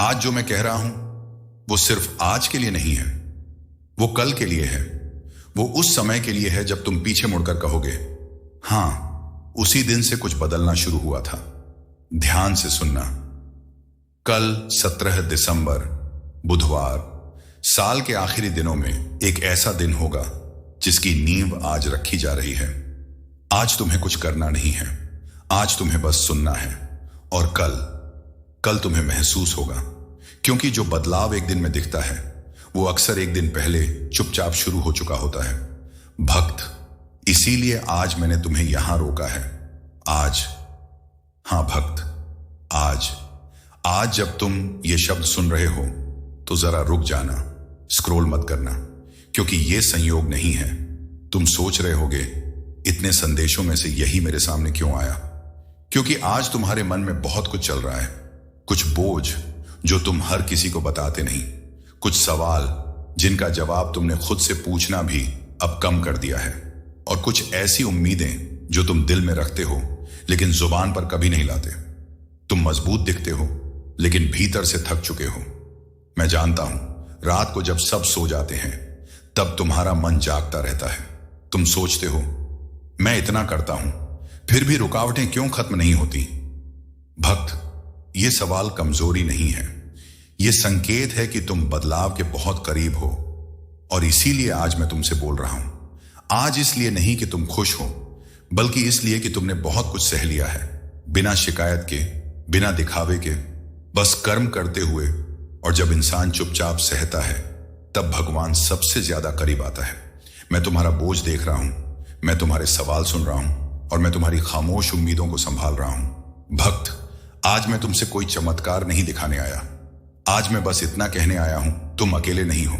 आज जो मैं कह रहा हूं वो सिर्फ आज के लिए नहीं है, वो कल के लिए है। वो उस समय के लिए है जब तुम पीछे मुड़कर कहोगे, हां, उसी दिन से कुछ बदलना शुरू हुआ था। ध्यान से सुनना। कल 17 दिसंबर बुधवार, साल के आखिरी दिनों में एक ऐसा दिन होगा जिसकी नींव आज रखी जा रही है। आज तुम्हें कुछ करना नहीं है, आज तुम्हें बस सुनना है। और कल तुम्हें महसूस होगा, क्योंकि जो बदलाव एक दिन में दिखता है वो अक्सर एक दिन पहले चुपचाप शुरू हो चुका होता है। भक्त, इसीलिए आज मैंने तुम्हें यहां रोका है। आज, हां भक्त, आज जब तुम ये शब्द सुन रहे हो तो जरा रुक जाना, स्क्रॉल मत करना, क्योंकि ये संयोग नहीं है। तुम सोच रहे होगे, इतने संदेशों में से यही मेरे सामने क्यों आया? क्योंकि आज तुम्हारे मन में बहुत कुछ चल रहा है, कुछ बोझ जो तुम हर किसी को बताते नहीं, कुछ सवाल जिनका जवाब तुमने खुद से पूछना भी अब कम कर दिया है, और कुछ ऐसी उम्मीदें जो तुम दिल में रखते हो लेकिन जुबान पर कभी नहीं लाते। तुम मजबूत दिखते हो लेकिन भीतर से थक चुके हो। मैं जानता हूं, रात को जब सब सो जाते हैं तब तुम्हारा मन जागता रहता है। तुम सोचते हो, मैं इतना करता हूं फिर भी रुकावटें क्यों खत्म नहीं होती? भक्त, यह सवाल कमजोरी नहीं है, यह संकेत है कि तुम बदलाव के बहुत करीब हो। और इसीलिए आज मैं तुमसे बोल रहा हूं। आज इसलिए नहीं कि तुम खुश हो, बल्कि इसलिए कि तुमने बहुत कुछ सह लिया है, बिना शिकायत के, बिना दिखावे के, बस कर्म करते हुए। और जब इंसान चुपचाप सहता है तब भगवान सबसे ज्यादा करीब आता है। मैं तुम्हारा बोझ देख रहा हूं, मैं तुम्हारे सवाल सुन रहा हूं, और मैं तुम्हारी खामोश उम्मीदों को संभाल रहा हूं। भक्त, आज मैं तुमसे कोई चमत्कार नहीं दिखाने आया। आज मैं बस इतना कहने आया हूं, तुम अकेले नहीं हो।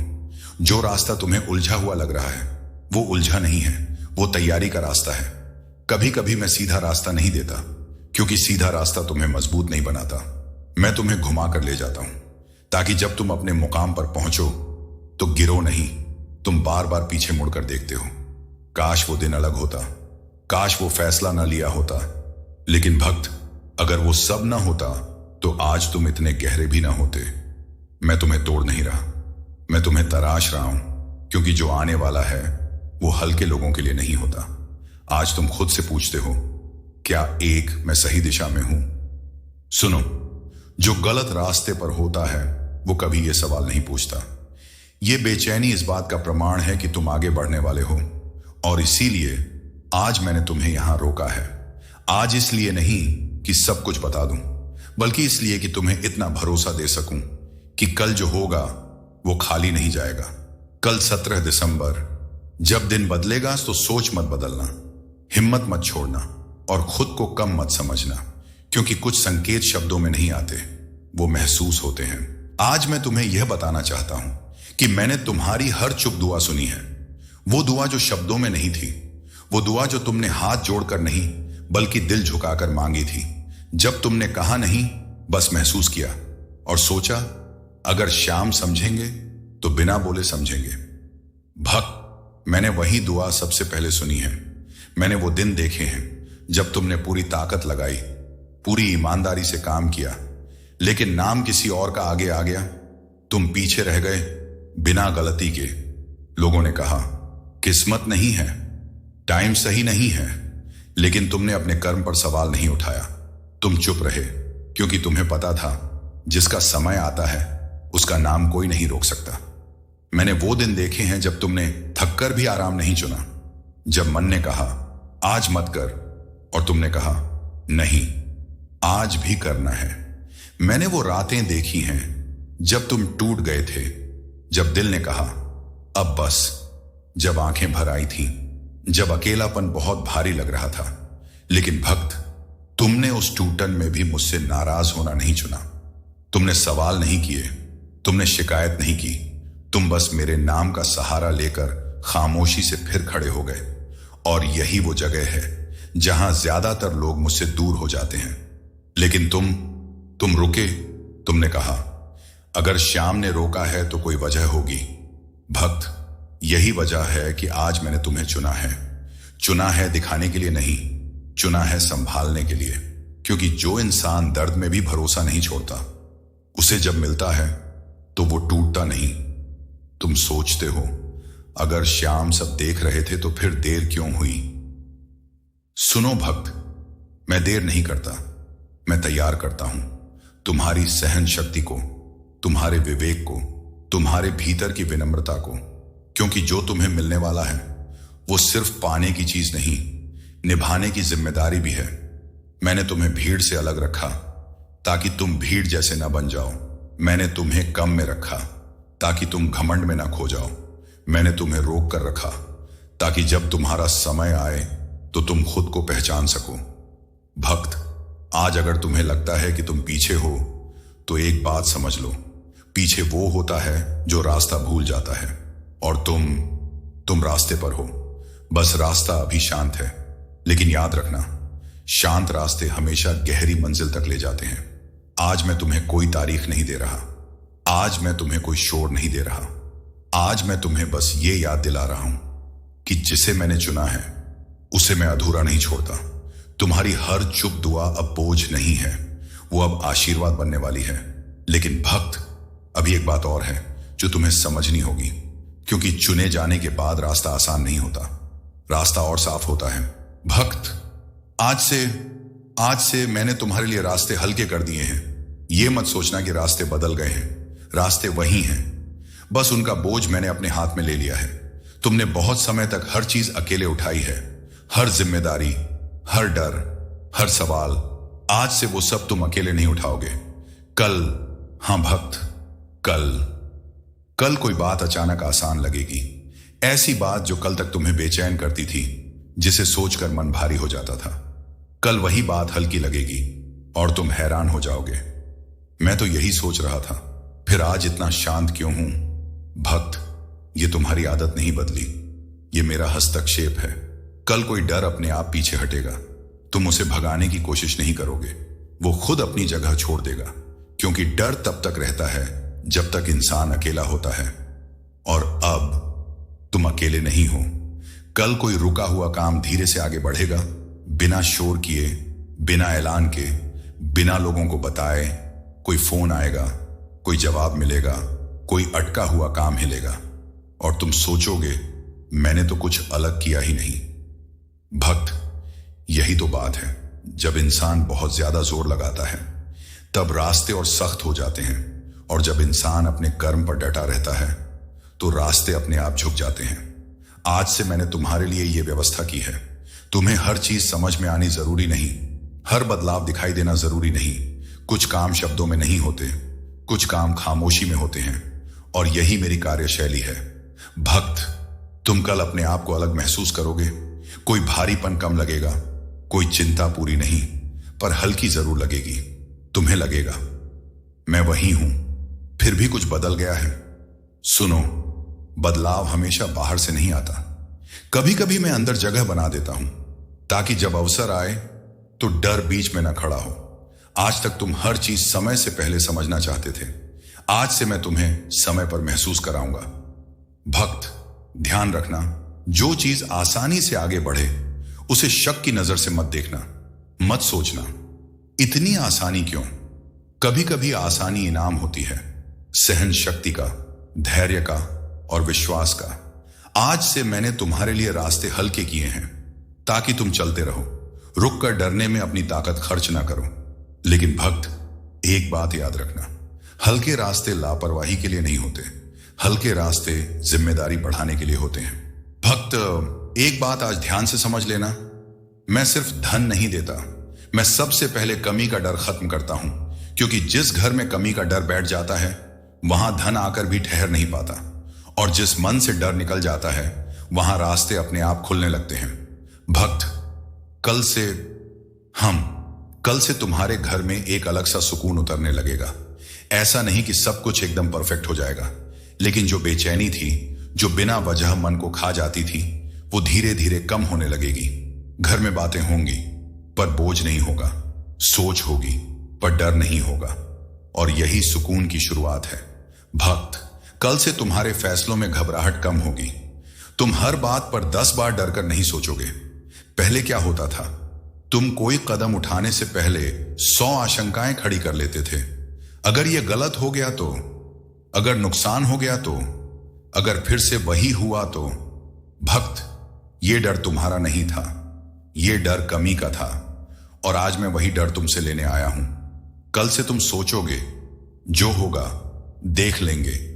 जो रास्ता तुम्हें उलझा हुआ लग रहा है वो उलझा नहीं है, वो तैयारी का रास्ता है। कभी कभी मैं सीधा रास्ता नहीं देता, क्योंकि सीधा रास्ता तुम्हें मजबूत नहीं बनाता। मैं तुम्हें घुमा कर ले जाता हूं, ताकि जब तुम अपने मुकाम पर पहुंचो तो गिरो नहीं। तुम बार बार पीछे मुड़कर देखते हो, काश वो दिन अलग होता, काश वो फैसला ना लिया होता। लेकिन भक्त, अगर वो सब ना होता तो आज तुम इतने गहरे भी ना होते। मैं तुम्हें तोड़ नहीं रहा, मैं तुम्हें तराश रहा हूं, क्योंकि जो आने वाला है वो हल्के लोगों के लिए नहीं होता। आज तुम खुद से पूछते हो, क्या मैं सही दिशा में हूं? सुनो, जो गलत रास्ते पर होता है वो कभी ये सवाल नहीं पूछता। ये बेचैनी इस बात का प्रमाण है कि तुम आगे बढ़ने वाले हो। और इसीलिए आज मैंने तुम्हें यहां रोका है। आज इसलिए नहीं कि सब कुछ बता दूं, बल्कि इसलिए कि तुम्हें इतना भरोसा दे सकूं कि कल जो होगा वो खाली नहीं जाएगा। कल 17 दिसंबर, जब दिन बदलेगा तो सोच मत बदलना, हिम्मत मत छोड़ना, और खुद को कम मत समझना, क्योंकि कुछ संकेत शब्दों में नहीं आते, वो महसूस होते हैं। आज मैं तुम्हें यह बताना चाहता हूं कि मैंने तुम्हारी हर चुप दुआ सुनी है। वो दुआ जो शब्दों में नहीं थी, वो दुआ जो तुमने हाथ जोड़कर नहीं बल्कि दिल झुकाकर मांगी थी। जब तुमने कहा नहीं, बस महसूस किया और सोचा, अगर शाम समझेंगे तो बिना बोले समझेंगे। भक्त, मैंने वही दुआ सबसे पहले सुनी है। मैंने वो दिन देखे हैं जब तुमने पूरी ताकत लगाई, पूरी ईमानदारी से काम किया, लेकिन नाम किसी और का आगे आ गया। तुम पीछे रह गए बिना गलती के। लोगों ने कहा, किस्मत नहीं है, टाइम सही नहीं है, लेकिन तुमने अपने कर्म पर सवाल नहीं उठाया। तुम चुप रहे, क्योंकि तुम्हें पता था जिसका समय आता है उसका नाम कोई नहीं रोक सकता। मैंने वो दिन देखे हैं जब तुमने थककर भी आराम नहीं चुना, जब मन ने कहा आज मत कर, और तुमने कहा नहीं, आज भी करना है। मैंने वो रातें देखी हैं जब तुम टूट गए थे, जब दिल ने कहा अब बस, जब आंखें भर आई थीं, जब अकेलापन बहुत भारी लग रहा था। लेकिन भक्त, तुमने उस टूटन में भी मुझसे नाराज होना नहीं चुना। तुमने सवाल नहीं किए, तुमने शिकायत नहीं की, तुम बस मेरे नाम का सहारा लेकर खामोशी से फिर खड़े हो गए। और यही वो जगह है जहां ज्यादातर लोग मुझसे दूर हो जाते हैं। लेकिन तुम रुके। तुमने कहा, अगर श्याम ने रोका है तो कोई वजह होगी। भक्त, यही वजह है कि आज मैंने तुम्हें चुना है। चुना है दिखाने के लिए नहीं, चुना है संभालने के लिए। क्योंकि जो इंसान दर्द में भी भरोसा नहीं छोड़ता, उसे जब मिलता है तो वो टूटता नहीं। तुम सोचते हो अगर श्याम सब देख रहे थे तो फिर देर क्यों हुई? सुनो भक्त, मैं देर नहीं करता, मैं तैयार करता हूं तुम्हारी सहन शक्ति को, तुम्हारे विवेक को, तुम्हारे भीतर की विनम्रता को। क्योंकि जो तुम्हें मिलने वाला है वो सिर्फ पाने की चीज नहीं, निभाने की जिम्मेदारी भी है। मैंने तुम्हें भीड़ से अलग रखा ताकि तुम भीड़ जैसे ना बन जाओ। मैंने तुम्हें कम में रखा ताकि तुम घमंड में ना खो जाओ। मैंने तुम्हें रोक कर रखा ताकि जब तुम्हारा समय आए तो तुम खुद को पहचान सको। भक्त, आज अगर तुम्हें लगता है कि तुम पीछे हो तो एक बात समझ लो, पीछे वो होता है जो रास्ता भूल जाता है, और तुम रास्ते पर हो। बस रास्ता अभी शांत है, लेकिन याद रखना, शांत रास्ते हमेशा गहरी मंजिल तक ले जाते हैं। आज मैं तुम्हें कोई तारीख नहीं दे रहा, आज मैं तुम्हें कोई शोर नहीं दे रहा, आज मैं तुम्हें बस ये याद दिला रहा हूं कि जिसे मैंने चुना है उसे मैं अधूरा नहीं छोड़ता। तुम्हारी हर चुप दुआ अब बोझ नहीं है, वो अब आशीर्वाद बनने वाली है। लेकिन भक्त, अभी एक बात और है जो तुम्हें समझनी होगी, क्योंकि चुने जाने के बाद रास्ता आसान नहीं होता, रास्ता और साफ होता है। भक्त, आज से मैंने तुम्हारे लिए रास्ते हल्के कर दिए हैं। ये मत सोचना कि रास्ते बदल गए हैं, रास्ते वही हैं, बस उनका बोझ मैंने अपने हाथ में ले लिया है। तुमने बहुत समय तक हर चीज अकेले उठाई है, हर जिम्मेदारी, हर डर, हर सवाल। आज से वो सब तुम अकेले नहीं उठाओगे। कल, हां भक्त, कल कोई बात अचानक आसान लगेगी, ऐसी बात जो कल तक तुम्हें बेचैन करती थी, जिसे सोचकर मन भारी हो जाता था। कल वही बात हल्की लगेगी और तुम हैरान हो जाओगे, मैं तो यही सोच रहा था, फिर आज इतना शांत क्यों हूं? भक्त, ये तुम्हारी आदत नहीं बदली, ये मेरा हस्तक्षेप है। कल कोई डर अपने आप पीछे हटेगा, तुम उसे भगाने की कोशिश नहीं करोगे, वो खुद अपनी जगह छोड़ देगा। क्योंकि डर तब तक रहता है जब तक इंसान अकेला होता है, और अब तुम अकेले नहीं हो। कल कोई रुका हुआ काम धीरे से आगे बढ़ेगा, बिना शोर किए, बिना ऐलान के, बिना लोगों को बताए। कोई फोन आएगा, कोई जवाब मिलेगा, कोई अटका हुआ काम हिलेगा, और तुम सोचोगे मैंने तो कुछ अलग किया ही नहीं। भक्त, यही तो बात है, जब इंसान बहुत ज्यादा जोर लगाता है तब रास्ते और सख्त हो जाते हैं, और जब इंसान अपने कर्म पर डटा रहता है तो रास्ते अपने आप झुक जाते हैं। आज से मैंने तुम्हारे लिए यह व्यवस्था की है। तुम्हें हर चीज समझ में आनी जरूरी नहीं, हर बदलाव दिखाई देना जरूरी नहीं। कुछ काम शब्दों में नहीं होते, कुछ काम खामोशी में होते हैं, और यही मेरी कार्यशैली है। भक्त, तुम कल अपने आप को अलग महसूस करोगे। कोई भारीपन कम लगेगा, कोई चिंता पूरी नहीं, पर हल्की जरूर लगेगी। तुम्हें लगेगा मैं वही हूं, फिर भी कुछ बदल गया है। सुनो, बदलाव हमेशा बाहर से नहीं आता, कभी कभी मैं अंदर जगह बना देता हूं ताकि जब अवसर आए तो डर बीच में न खड़ा हो। आज तक तुम हर चीज समय से पहले समझना चाहते थे, आज से मैं तुम्हें समय पर महसूस कराऊंगा। भक्त, ध्यान रखना, जो चीज आसानी से आगे बढ़े उसे शक की नजर से मत देखना, मत सोचना इतनी आसानी क्यों। कभी कभी आसानी इनाम होती है, सहन शक्ति का, धैर्य का और विश्वास का। आज से मैंने तुम्हारे लिए रास्ते हल्के किए हैं ताकि तुम चलते रहो, रुक कर डरने में अपनी ताकत खर्च ना करो। लेकिन भक्त, एक बात याद रखना, हल्के रास्ते लापरवाही के लिए नहीं होते, हल्के रास्ते जिम्मेदारी बढ़ाने के लिए होते हैं। भक्त, एक बात आज ध्यान से समझ लेना, मैं सिर्फ धन नहीं देता, मैं सबसे पहले कमी का डर खत्म करता हूं। क्योंकि जिस घर में कमी का डर बैठ जाता है वहां धन आकर भी ठहर नहीं पाता, और जिस मन से डर निकल जाता है वहां रास्ते अपने आप खुलने लगते हैं। भक्त, कल से तुम्हारे घर में एक अलग सा सुकून उतरने लगेगा। ऐसा नहीं कि सब कुछ एकदम परफेक्ट हो जाएगा, लेकिन जो बेचैनी थी, जो बिना वजह मन को खा जाती थी, वो धीरे धीरे कम होने लगेगी। घर में बातें होंगी पर बोझ नहीं होगा, सोच होगी पर डर नहीं होगा, और यही सुकून की शुरुआत है। भक्त, कल से तुम्हारे फैसलों में घबराहट कम होगी। तुम हर बात पर 10 बार डर कर नहीं सोचोगे। पहले क्या होता था, तुम कोई कदम उठाने से पहले 100 आशंकाएं खड़ी कर लेते थे। अगर यह गलत हो गया तो, अगर नुकसान हो गया तो, अगर फिर से वही हुआ तो। भक्त, ये डर तुम्हारा नहीं था, ये डर कमी का था, और आज मैं वही डर तुमसे लेने आया हूं। कल से तुम सोचोगे, जो होगा देख लेंगे।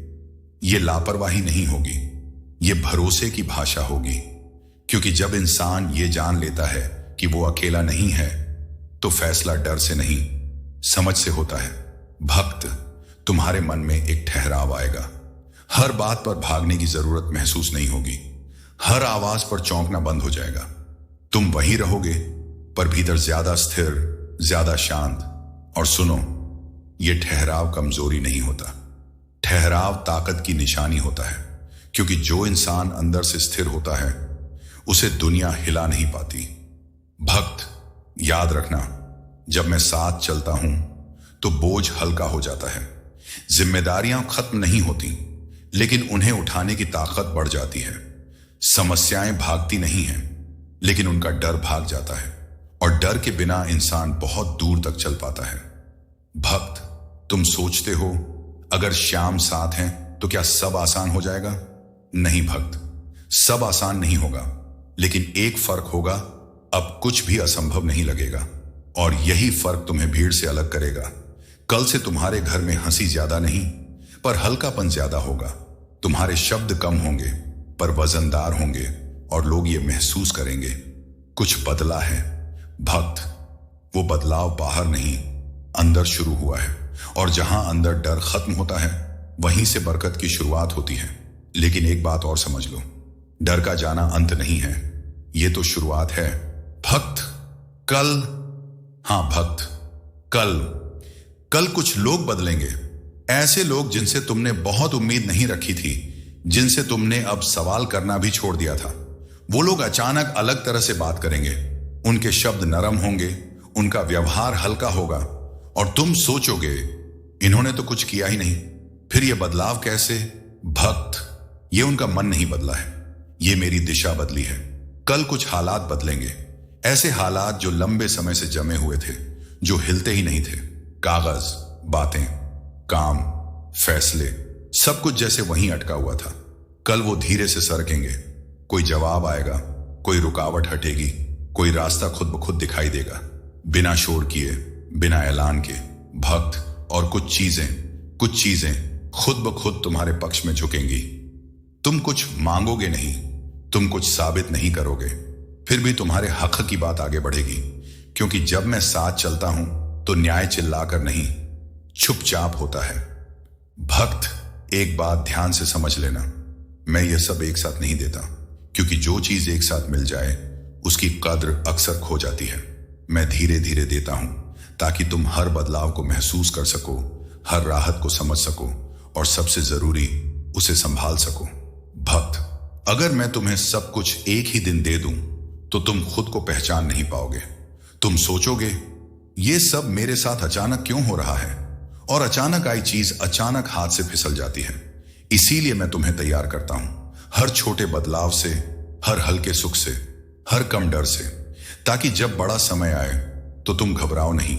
ये लापरवाही नहीं होगी, ये भरोसे की भाषा होगी। क्योंकि जब इंसान ये जान लेता है कि वो अकेला नहीं है, तो फैसला डर से नहीं, समझ से होता है। भक्त, तुम्हारे मन में एक ठहराव आएगा। हर बात पर भागने की जरूरत महसूस नहीं होगी। हर आवाज पर चौंकना बंद हो जाएगा। तुम वही रहोगे, पर भीतर ज्यादा स्थिर, ज्यादा शांत। और सुनो, यह ठहराव कमजोरी नहीं होता, ठहराव ताकत की निशानी होता है। क्योंकि जो इंसान अंदर से स्थिर होता है, उसे दुनिया हिला नहीं पाती। भक्त, याद रखना, जब मैं साथ चलता हूं तो बोझ हल्का हो जाता है। जिम्मेदारियां खत्म नहीं होती, लेकिन उन्हें उठाने की ताकत बढ़ जाती है। समस्याएं भागती नहीं हैं, लेकिन उनका डर भाग जाता है। और डर के बिना इंसान बहुत दूर तक चल पाता है। भक्त, तुम सोचते हो अगर श्याम साथ हैं तो क्या सब आसान हो जाएगा? नहीं भक्त, सब आसान नहीं होगा, लेकिन एक फर्क होगा, अब कुछ भी असंभव नहीं लगेगा। और यही फर्क तुम्हें भीड़ से अलग करेगा। कल से तुम्हारे घर में हंसी ज्यादा नहीं, पर हल्कापन ज्यादा होगा। तुम्हारे शब्द कम होंगे, पर वजनदार होंगे, और लोग ये महसूस करेंगे कुछ बदला है। भक्त, वो बदलाव बाहर नहीं, अंदर शुरू हुआ है। और जहां अंदर डर खत्म होता है, वहीं से बरकत की शुरुआत होती है। लेकिन एक बात और समझ लो, डर का जाना अंत नहीं है, ये तो शुरुआत है। भक्त, भक्त, कल कुछ लोग बदलेंगे। ऐसे लोग जिनसे तुमने बहुत उम्मीद नहीं रखी थी, जिनसे तुमने अब सवाल करना भी छोड़ दिया था। वो लोग अचानक अलग तरह से बात करेंगे। उनके शब्द नरम होंगे, उनका व्यवहार हल्का होगा, और तुम सोचोगे इन्होंने तो कुछ किया ही नहीं, फिर ये बदलाव कैसे? भक्त, ये उनका मन नहीं बदला है, ये मेरी दिशा बदली है। कल कुछ हालात बदलेंगे, ऐसे हालात जो लंबे समय से जमे हुए थे, जो हिलते ही नहीं थे। कागज, बातें, काम, फैसले, सब कुछ जैसे वहीं अटका हुआ था। कल वो धीरे से सरकेंगे। कोई जवाब आएगा, कोई रुकावट हटेगी, कोई रास्ता खुद ब खुद दिखाई देगा, बिना शोर किए, बिना ऐलान के। भक्त, और कुछ चीजें खुद ब खुद तुम्हारे पक्ष में झुकेंगी। तुम कुछ मांगोगे नहीं, तुम कुछ साबित नहीं करोगे, फिर भी तुम्हारे हक की बात आगे बढ़ेगी। क्योंकि जब मैं साथ चलता हूं तो न्याय चिल्लाकर नहीं, चुपचाप होता है। भक्त, एक बात ध्यान से समझ लेना, मैं ये सब एक साथ नहीं देता। क्योंकि जो चीज एक साथ मिल जाए, उसकी कद्र अक्सर खो जाती है। मैं धीरे धीरे देता हूं, ताकि तुम हर बदलाव को महसूस कर सको, हर राहत को समझ सको, और सबसे जरूरी, उसे संभाल सको। भक्त, अगर मैं तुम्हें सब कुछ एक ही दिन दे दूं, तो तुम खुद को पहचान नहीं पाओगे। तुम सोचोगे ये सब मेरे साथ अचानक क्यों हो रहा है, और अचानक आई चीज अचानक हाथ से फिसल जाती है। इसीलिए मैं तुम्हें तैयार करता हूं, हर छोटे बदलाव से, हर हल्के सुख से, हर कम डर से, ताकि जब बड़ा समय आए तो तुम घबराओ नहीं।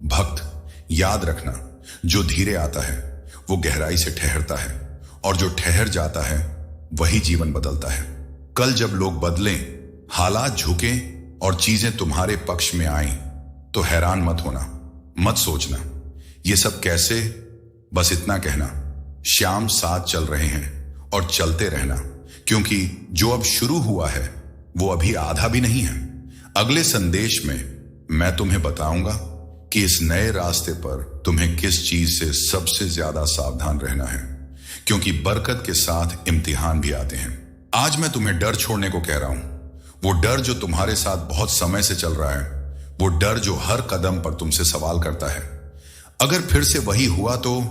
भक्त, याद रखना, जो धीरे आता है वो गहराई से ठहरता है, और जो ठहर जाता है वही जीवन बदलता है। कल जब लोग बदलें, हालात झुकें और चीजें तुम्हारे पक्ष में आईं, तो हैरान मत होना, मत सोचना ये सब कैसे। बस इतना कहना, श्याम साथ चल रहे हैं, और चलते रहना। क्योंकि जो अब शुरू हुआ है वो अभी आधा भी नहीं है। अगले संदेश में मैं तुम्हें बताऊंगा कि इस नए रास्ते पर तुम्हें किस चीज से सबसे ज्यादा सावधान रहना है। क्योंकि बरकत के साथ इम्तिहान भी आते हैं। आज मैं तुम्हें डर छोड़ने को कह रहा हूं, वो डर जो तुम्हारे साथ बहुत समय से चल रहा है, वो डर जो हर कदम पर तुमसे सवाल करता है। अगर फिर से वही हुआ तो,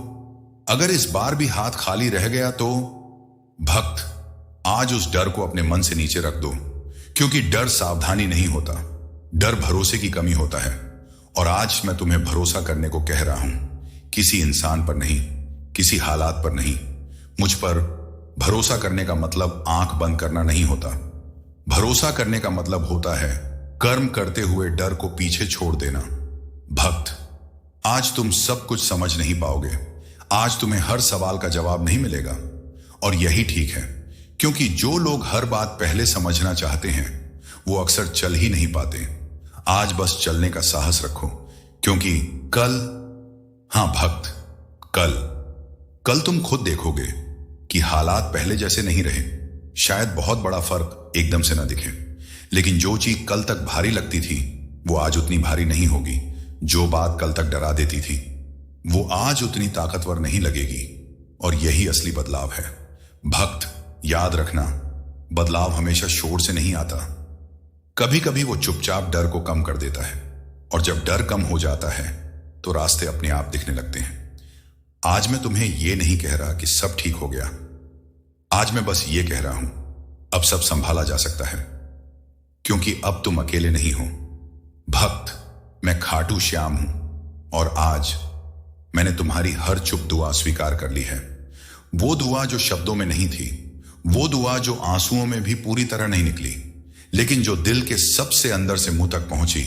अगर इस बार भी हाथ खाली रह गया तो। भक्त, आज उस डर को अपने मन से नीचे रख दो। क्योंकि डर सावधानी नहीं होता, डर भरोसे की कमी होता है। और आज मैं तुम्हें भरोसा करने को कह रहा हूं, किसी इंसान पर नहीं, किसी हालात पर नहीं, मुझ पर। भरोसा करने का मतलब आंख बंद करना नहीं होता। भरोसा करने का मतलब होता है कर्म करते हुए डर को पीछे छोड़ देना। भक्त, आज तुम सब कुछ समझ नहीं पाओगे। आज तुम्हें हर सवाल का जवाब नहीं मिलेगा। और यही ठीक है, क्योंकि जो लोग हर बात पहले समझना चाहते हैं वो अक्सर चल ही नहीं पाते। आज बस चलने का साहस रखो, क्योंकि कल, हां भक्त, कल तुम खुद देखोगे कि हालात पहले जैसे नहीं रहे। शायद बहुत बड़ा फर्क एकदम से ना दिखे, लेकिन जो चीज कल तक भारी लगती थी वो आज उतनी भारी नहीं होगी। जो बात कल तक डरा देती थी वो आज उतनी ताकतवर नहीं लगेगी। और यही असली बदलाव है। भक्त, याद रखना, बदलाव हमेशा शोर से नहीं आता। कभी कभी वो चुपचाप डर को कम कर देता है, और जब डर कम हो जाता है तो रास्ते अपने आप दिखने लगते हैं। आज मैं तुम्हें यह नहीं कह रहा कि सब ठीक हो गया। आज मैं बस ये कह रहा हूं, अब सब संभाला जा सकता है, क्योंकि अब तुम अकेले नहीं हो। भक्त, मैं खाटू श्याम हूं, और आज मैंने तुम्हारी हर चुप दुआ स्वीकार कर ली है। वो दुआ जो शब्दों में नहीं थी, वो दुआ जो आंसुओं में भी पूरी तरह नहीं निकली, लेकिन जो दिल के सबसे अंदर से मुंह तक पहुंची।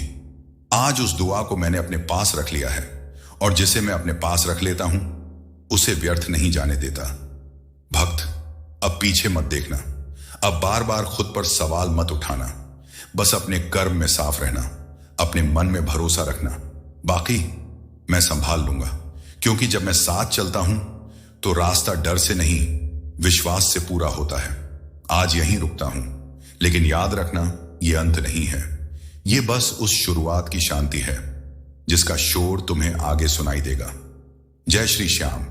आज उस दुआ को मैंने अपने पास रख लिया है, और जिसे मैं अपने पास रख लेता हूं उसे व्यर्थ नहीं जाने देता। भक्त, अब पीछे मत देखना। अब बार बार खुद पर सवाल मत उठाना। बस अपने कर्म में साफ रहना, अपने मन में भरोसा रखना। बाकी मैं संभाल लूंगा, क्योंकि जब मैं साथ चलता हूं तो रास्ता डर से नहीं, विश्वास से पूरा होता है। आज यहीं रुकता हूं, लेकिन याद रखना, यह अंत नहीं है। यह बस उस शुरुआत की शांति है जिसका शोर तुम्हें आगे सुनाई देगा। जय श्री श्याम।